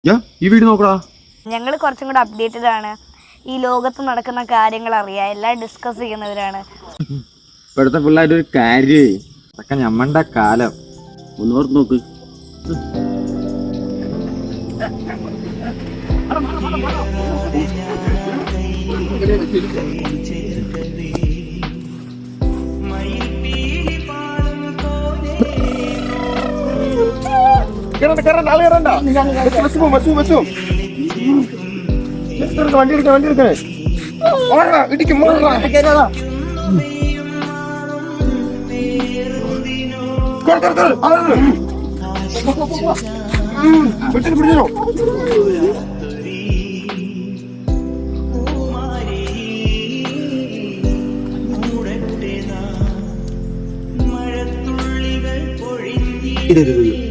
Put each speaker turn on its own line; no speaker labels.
ഈ വീഡിയോ നോക്കടാ.
ഞങ്ങൾ കുറച്ചും കൂടെ അപ്ഡേറ്റഡ് ആണ്. ഈ ലോകത്ത് നടക്കുന്ന കാര്യങ്ങൾ അറിയാം, എല്ലാം ഡിസ്കസ് ചെയ്യുന്നവരാണ്.
ഇപ്പോഴത്തെ പിള്ളേർ ഒരു കാര്യേ, അതൊക്കെ ഞമ്മണ്ട കാലം ഒന്ന് ഓർത്ത് നോക്ക്. വണ്ടി എടുക്കണേ ഇടിക്കും. പിടിച്ചോ. ഇത്